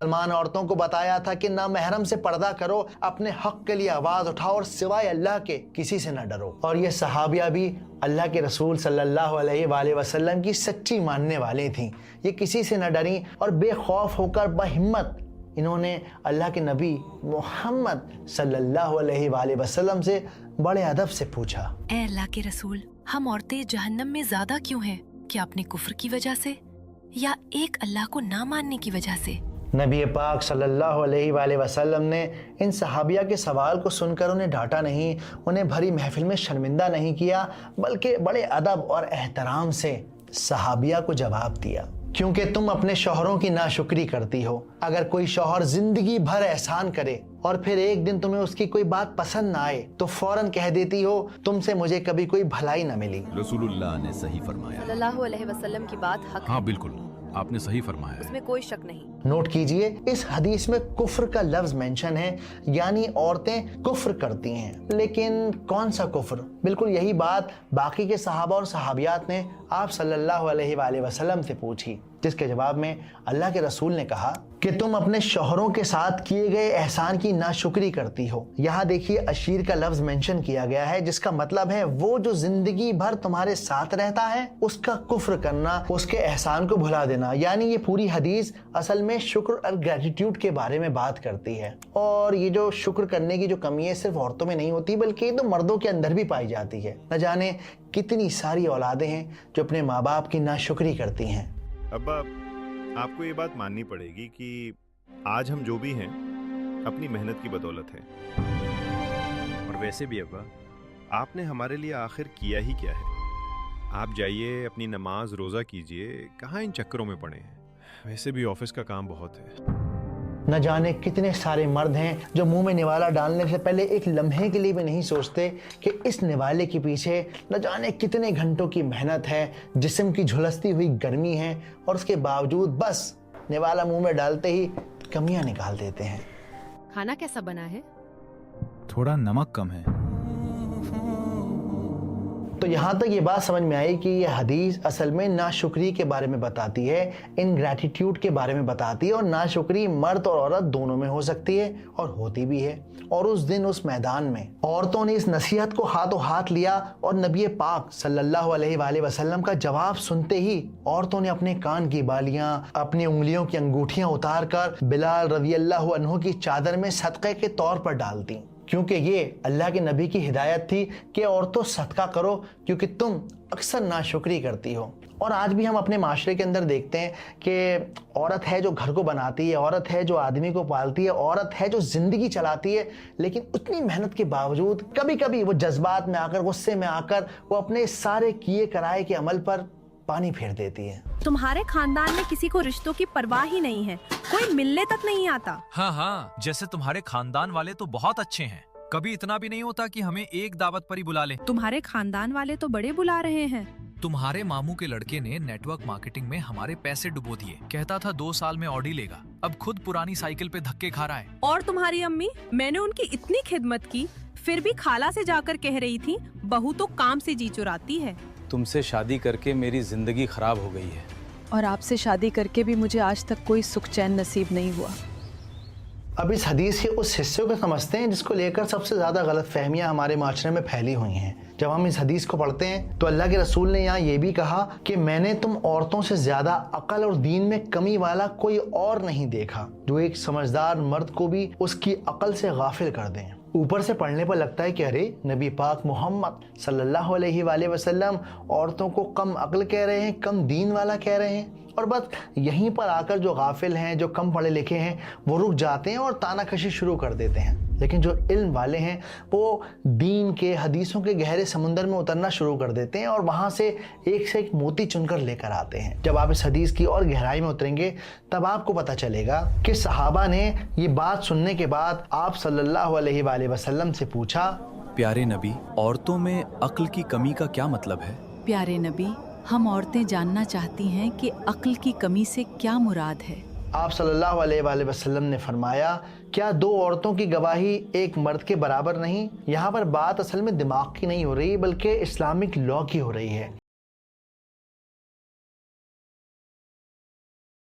मुसलमान औरतों को बताया था कि ना महरम से पर्दा करो, अपने हक के लिए आवाज उठाओ और सिवाय अल्लाह के किसी से न डरो। और ये सहाबिया भी अल्लाह के रसूल सल्लल्लाहु अलैहि वसल्लम की सच्ची मानने वाली थीं। ये किसी से न डरी और बेखौफ होकर बहिम्मत इन्होंने अल्लाह के नबी मोहम्मद सल्लल्लाहु अलैहि वसल्लम से बड़े अदब से पूछा, ए अल्लाह के रसूल, हम औरतें जहन्नम में ज्यादा क्यों हैं? क्या अपने कुफ्र की वजह से या एक अल्लाह को ना मानने की वजह से? नबी पाक सल्लल्लाहु अलैहि वसल्लम ने इन सहाबिया के सवाल को सुनकर उन्हें डांटा नहीं, उन्हें भरी महफिल में शर्मिंदा नहीं किया, बल्कि बड़े अदब और एहतराम से सहाबिया को जवाब दिया, क्योंकि तुम अपने शौहरों की नाशुक्री करती हो। अगर कोई शौहर जिंदगी भर एहसान करे और फिर एक दिन तुम्हें उसकी कोई बात पसंद ना आए तो फौरन कह देती हो, तुमसे मुझे कभी कोई भलाई न मिली। रसूलुल्लाह ने सही फरमाया। सल्लल्लाहु अलैहि वसल्लम की बात हक है। हाँ बिल्कुल, आपने सही फरमाया, उसमें कोई शक नहीं। नोट कीजिए, इस हदीस में कुफ्र का लफ्ज मेंशन है, यानी औरतें कुफ्र करती हैं। लेकिन कौन सा कुफ्र? बिल्कुल यही बात बाकी के सहाबा और सहाबियात ने आप सल्लल्लाहु अलैहि वसल्लम से पूछी, जिसके जवाब में अल्लाह के रसूल ने कहा कि तुम अपने शौहरों के साथ किए गए एहसान की नाशुक्री करती हो। यहाँ देखिए अशीर का लफ्ज मेंशन किया गया है, जिसका मतलब है वो जो जिंदगी भर तुम्हारे साथ रहता है उसका कुफ्र करना, उसके एहसान को भुला देना। यानी ये पूरी हदीस असल में शुक्र और ग्रेटिट्यूड के बारे में बात करती है। और ये जो शुक्र करने की जो कमी है सिर्फ औरतों में नहीं होती, बल्कि ये तो मर्दों के अंदर भी पाई जाती है। न जाने कितनी सारी औलादें हैं जो अपने माँ बाप की नाशुक्री करती हैं। अब्बा, आपको ये बात माननी पड़ेगी कि आज हम जो भी हैं अपनी मेहनत की बदौलत है। और वैसे भी अब्बा, आपने हमारे लिए आखिर किया ही क्या है? आप जाइए अपनी नमाज रोज़ा कीजिए, कहाँ इन चक्करों में पड़े हैं। वैसे भी ऑफिस का काम बहुत है। न जाने कितने सारे मर्द हैं जो मुंह में निवाला डालने से पहले एक लम्हे के लिए भी नहीं सोचते कि इस निवाले के पीछे न जाने कितने घंटों की मेहनत है, जिस्म की झुलसती हुई गर्मी है, और उसके बावजूद बस निवाला मुंह में डालते ही कमियां निकाल देते हैं। खाना कैसा बना है? थोड़ा नमक कम है। तो यहाँ तक ये बात समझ में आई कि ये हदीस असल में नाशुक्री के बारे में बताती है, इनग्रैटिट्यूड के बारे में बताती है। और नाशुक्री मर्द और औरत दोनों में हो सकती है और होती भी है। और उस दिन उस मैदान में औरतों ने इस नसीहत को हाथों हाथ लिया और नबी पाक सल्लल्लाहु अलैहि वसल्लम का जवाब सुनते ही औरतों ने अपने कान की बालियां, अपनी उंगलियों की अंगूठियां उतार कर बिलाल रज़ियल्लाहु अन्हु की चादर में सदक़े के तौर पर डाल दी, क्योंकि ये अल्लाह के नबी की हिदायत थी कि औरतों सदका करो, क्योंकि तुम अक्सर नाशुक्री करती हो। और आज भी हम अपने माशरे के अंदर देखते हैं कि औरत है जो घर को बनाती है, औरत है जो आदमी को पालती है, औरत है जो जिंदगी चलाती है, लेकिन उतनी मेहनत के बावजूद कभी कभी वो जज्बात में आकर, गुस्से में आकर वो अपने सारे किए कराए के अमल पर पानी फेर देती है। तुम्हारे खानदान में किसी को रिश्तों की परवाह ही नहीं है, कोई मिलने तक नहीं आता। हाँ हाँ, जैसे तुम्हारे खानदान वाले तो बहुत अच्छे हैं, कभी इतना भी नहीं होता कि हमें एक दावत पर ही बुला ले। तुम्हारे खानदान वाले तो बड़े बुला रहे हैं। तुम्हारे मामू के लड़के ने नेटवर्क मार्केटिंग में हमारे पैसे डुबो दिए, कहता था 2 साल में ऑडी लेगा, अब खुद पुरानी साइकिल पे धक्के खा रहा है। और तुम्हारी अम्मी, मैंने उनकी इतनी खिदमत की, फिर भी खाला से जाकर कह रही थी बहू तो काम से जी चुराती है। तुमसे शादी करके मेरी जिंदगी खराब हो गई है। और आपसे शादी करके भी मुझे आज तक कोई सुख चैन नसीब नहीं हुआ। अब इस हदीस के उस हिस्से को समझते हैं जिसको लेकर सबसे ज़्यादा गलत फहमियाँ हमारे माशरे में फैली हुई हैं। जब हम इस हदीस को पढ़ते हैं तो अल्लाह के रसूल ने यहाँ ये भी कहा कि मैंने तुम औरतों से ज़्यादा अकल और दीन में कमी वाला कोई और नहीं देखा, जो एक समझदार मर्द को भी उसकी अकल से गाफिल कर दें। ऊपर से पढ़ने पर लगता है कि अरे नबी पाक मोहम्मद सल्लल्लाहु अलैहि वसल्लम औरतों को कम अक्ल कह रहे हैं, कम दीन वाला कह रहे हैं। और बस यहीं पर आकर जो गाफिल हैं, जो कम पढ़े लिखे हैं, वो रुक जाते हैं और तानाकशी शुरू कर देते हैं। लेकिन जो इल्म वाले हैं वो दीन के, हदीसों के गहरे समुंदर में उतरना शुरू कर देते हैं और वहाँ से एक से एक मोती चुनकर लेकर आते हैं। जब आप इस हदीस की और गहराई में उतरेंगे तब आपको पता चलेगा कि सहाबा ने ये बात सुनने के बाद आप सल्लल्लाहु अलैहि वसल्लम से पूछा, प्यारे नबी, औरतों में अक्ल की कमी का क्या मतलब है? प्यारे नबी, हम औरतें जानना चाहती हैं कि अक्ल की कमी से क्या मुराद है। आप सल्लल्लाहु अलैहि वसल्लम ने फरमाया, क्या 2 औरतों की गवाही एक मर्द के बराबर नहीं? यहाँ पर बात असल में दिमाग की नहीं हो रही बल्कि इस्लामिक लॉ की हो रही है।